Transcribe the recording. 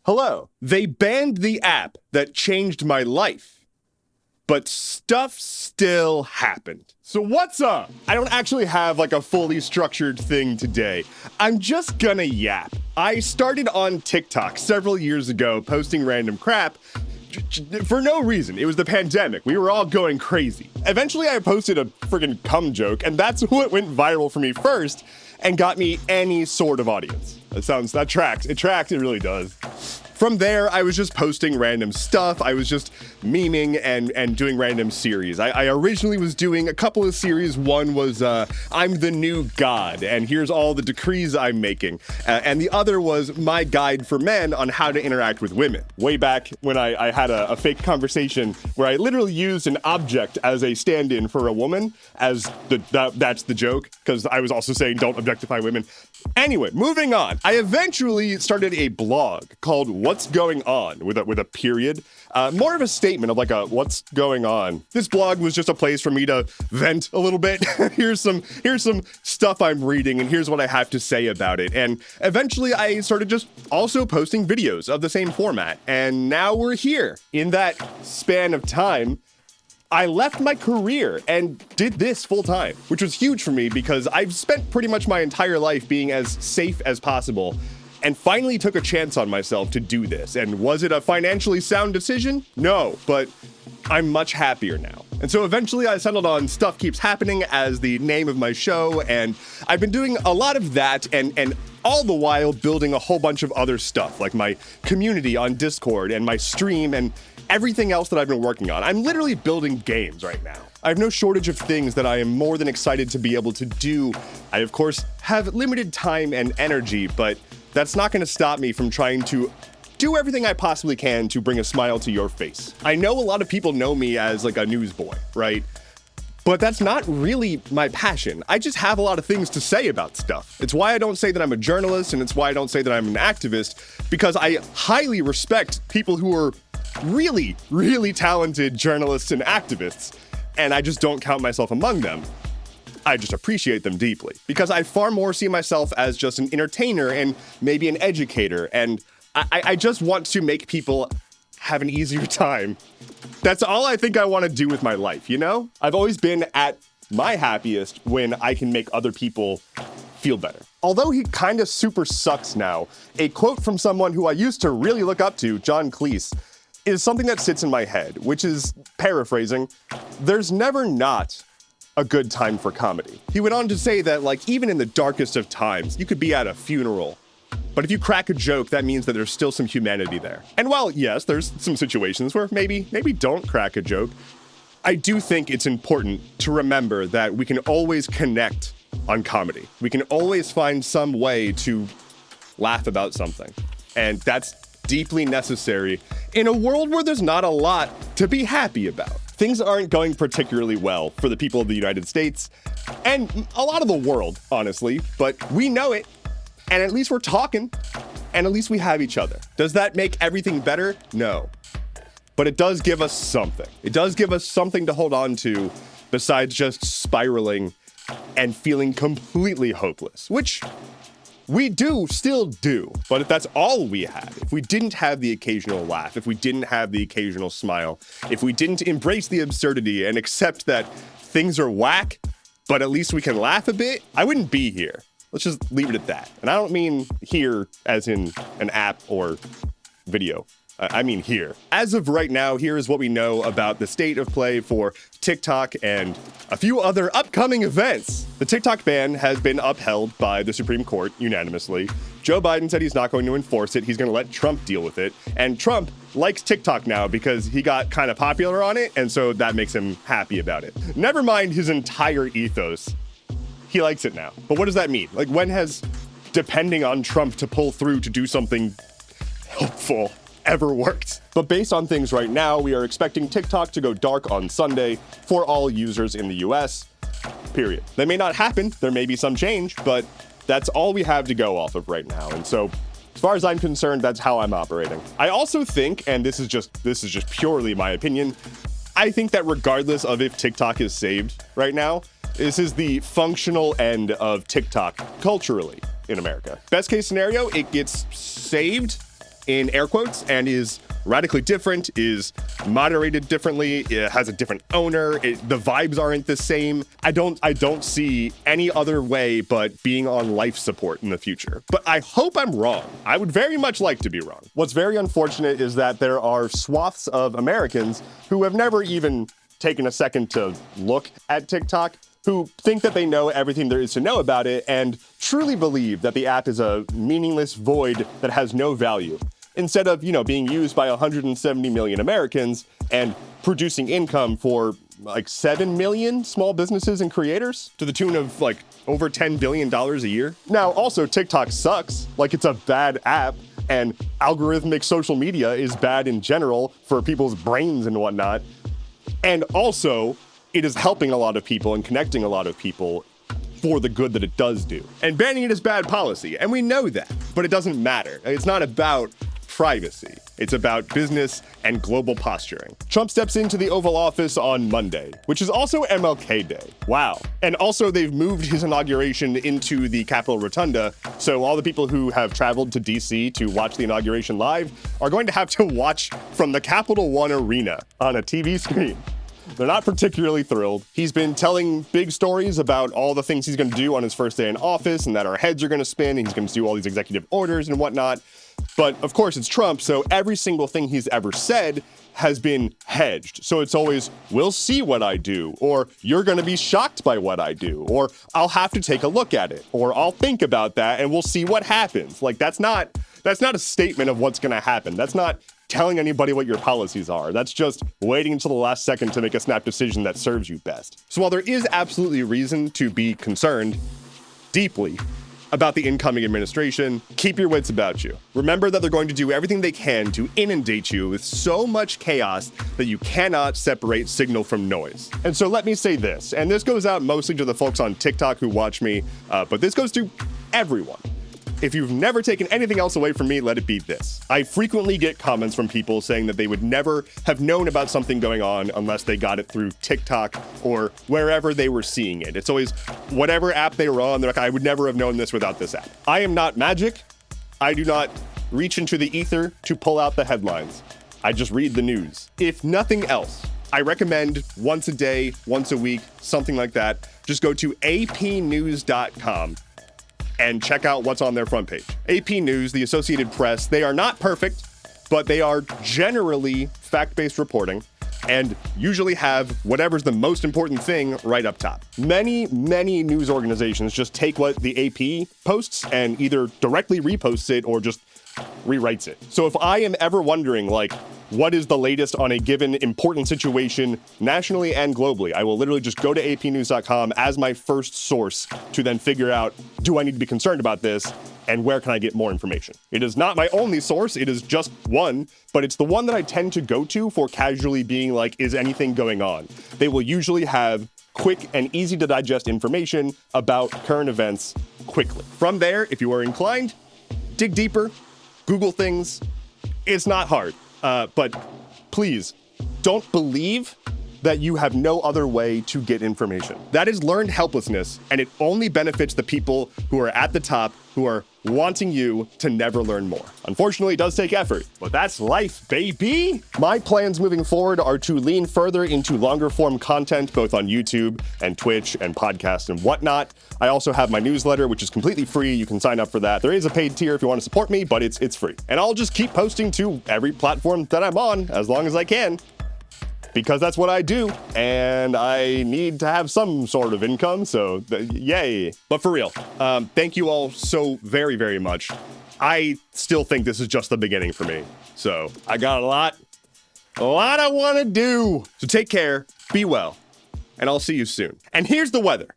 Hello. They banned the app that changed my life, but stuff still happened. So what's up? I don't actually have like a fully structured thing today. I'm just gonna yap. I started on TikTok several years ago posting random crap for no reason. It was the pandemic. We were all going crazy. Eventually I posted a friggin' cum joke, and that's what went viral for me first and got me any sort of audience. That tracks. It tracks, it really does. From there, I was just posting random stuff. I was just memeing and doing random series. I originally was doing a couple of series. One was I'm the new god, and here's all the decrees I'm making. And the other was my guide for men on how to interact with women. Way back when I had a fake conversation where I literally used an object as a stand-in for a woman, as that's the joke, because I was also saying don't objectify women. Anyway, moving on. I eventually started a blog called What's Going On, with a period. More of a statement of like a what's going on. This blog was just a place for me to vent a little bit. here's some stuff I'm reading, and here's what I have to say about it. And eventually I started just also posting videos of the same format. And now we're here. In that span of time, I left my career and did this full time, which was huge for me because I've spent pretty much my entire life being as safe as possible, and finally took a chance on myself to do this. And was it a financially sound decision? No, but I'm much happier now. And so eventually I settled on Stuff Keeps Happening as the name of my show, and I've been doing a lot of that and all the while building a whole bunch of other stuff, like my community on Discord and my stream and everything else that I've been working on. I'm literally building games right now. I have no shortage of things that I am more than excited to be able to do. I, of course, have limited time and energy, but that's not going to stop me from trying to do everything I possibly can to bring a smile to your face. I know a lot of people know me as like a newsboy, right? But that's not really my passion. I just have a lot of things to say about stuff. It's why I don't say that I'm a journalist, and it's why I don't say that I'm an activist, because I highly respect people who are really, really talented journalists and activists, and I just don't count myself among them. I just appreciate them deeply, because I far more see myself as just an entertainer and maybe an educator, and I just want to make people have an easier time. That's all I think I want to do with my life, you know? I've always been at my happiest when I can make other people feel better. Although he kind of super sucks now, a quote from someone who I used to really look up to, John Cleese, is something that sits in my head, which is, paraphrasing, there's never not a good time for comedy. He went on to say that, like, even in the darkest of times, you could be at a funeral, but if you crack a joke, that means that there's still some humanity there. And while, yes, there's some situations where maybe don't crack a joke, I do think it's important to remember that we can always connect on comedy. We can always find some way to laugh about something. And that's deeply necessary in a world where there's not a lot to be happy about. Things aren't going particularly well for the people of the United States and a lot of the world, honestly, but we know it, and at least we're talking, and at least we have each other. Does that make everything better? No. But it does give us something. It does give us something to hold on to besides just spiraling and feeling completely hopeless, which we still do. But if that's all we had, if we didn't have the occasional laugh, if we didn't have the occasional smile, if we didn't embrace the absurdity and accept that things are whack, but at least we can laugh a bit, I wouldn't be here. Let's just leave it at that. And I don't mean here as in an app or video. I mean here. As of right now, here is what we know about the state of play for TikTok and a few other upcoming events. The TikTok ban has been upheld by the Supreme Court unanimously. Joe Biden said he's not going to enforce it. He's going to let Trump deal with it. And Trump likes TikTok now because he got kind of popular on it, and so that makes him happy about it. Never mind his entire ethos. He likes it now. But what does that mean? Like, when has depending on Trump to pull through to do something helpful ever worked? But based on things right now, we are expecting TikTok to go dark on Sunday for all users in the US, period. That may not happen. There may be some change, but that's all we have to go off of right now. And so, as far as I'm concerned, that's how I'm operating. I also think, and this is just purely my opinion, I think that regardless of if TikTok is saved right now, this is the functional end of TikTok culturally in America. Best case scenario, it gets saved in air quotes, and is radically different, is moderated differently, it has a different owner, the vibes aren't the same. I don't see any other way but being on life support in the future. But I hope I'm wrong. I would very much like to be wrong. What's very unfortunate is that there are swaths of Americans who have never even taken a second to look at TikTok, who think that they know everything there is to know about it and truly believe that the app is a meaningless void that has no value. Instead of, being used by 170 million Americans and producing income for like 7 million small businesses and creators to the tune of like over $10 billion a year. Now, also TikTok sucks. Like, it's a bad app, and algorithmic social media is bad in general for people's brains and whatnot. And also, it is helping a lot of people and connecting a lot of people for the good that it does do. And banning it is bad policy, and we know that, but it doesn't matter. It's not about privacy. It's about business and global posturing. Trump steps into the Oval Office on Monday, which is also MLK Day. Wow. And also they've moved his inauguration into the Capitol Rotunda, so all the people who have traveled to DC to watch the inauguration live are going to have to watch from the Capital One Arena on a TV screen. They're not particularly thrilled. He's been telling big stories about all the things he's going to do on his first day in office, and that our heads are going to spin, and he's going to do all these executive orders and whatnot. But of course, it's Trump, so every single thing he's ever said has been hedged. So it's always, we'll see what I do, or you're going to be shocked by what I do, or I'll have to take a look at it, or I'll think about that and we'll see what happens. Like, that's not a statement of what's going to happen. That's not telling anybody what your policies are. That's just waiting until the last second to make a snap decision that serves you best. So while there is absolutely reason to be concerned deeply about the incoming administration, keep your wits about you. Remember that they're going to do everything they can to inundate you with so much chaos that you cannot separate signal from noise. And so let me say this, and this goes out mostly to the folks on TikTok who watch me, but this goes to everyone. If you've never taken anything else away from me, let it be this. I frequently get comments from people saying that they would never have known about something going on unless they got it through TikTok or wherever they were seeing it. It's always whatever app they were on, they're like, I would never have known this without this app. I am not magic. I do not reach into the ether to pull out the headlines. I just read the news. If nothing else, I recommend once a day, once a week, something like that, just go to apnews.com. and check out what's on their front page. AP News, the Associated Press, they are not perfect, but they are generally fact-based reporting and usually have whatever's the most important thing right up top. Many news organizations just take what the AP posts and either directly reposts it or just rewrites it. So if I am ever wondering, like, what is the latest on a given important situation nationally and globally, I will literally just go to apnews.com as my first source to then figure out, do I need to be concerned about this, and where can I get more information? It is not my only source, it is just one, but it's the one that I tend to go to for casually being like, is anything going on? They will usually have quick and easy to digest information about current events quickly. From there, if you are inclined, dig deeper, Google things. It's not hard. But please, don't believe that you have no other way to get information. That is learned helplessness, and it only benefits the people who are at the top, who are wanting you to never learn more. Unfortunately, it does take effort, but that's life, baby! My plans moving forward are to lean further into longer form content, both on YouTube and Twitch and podcasts and whatnot. I also have my newsletter, which is completely free. You can sign up for that. There is a paid tier if you want to support me, but it's free. And I'll just keep posting to every platform that I'm on as long as I can, because that's what I do, and I need to have some sort of income, so yay. But for real, thank you all so very much. I still think this is just the beginning for me. So I got a lot I want to do. So take care, be well, and I'll see you soon. And here's the weather.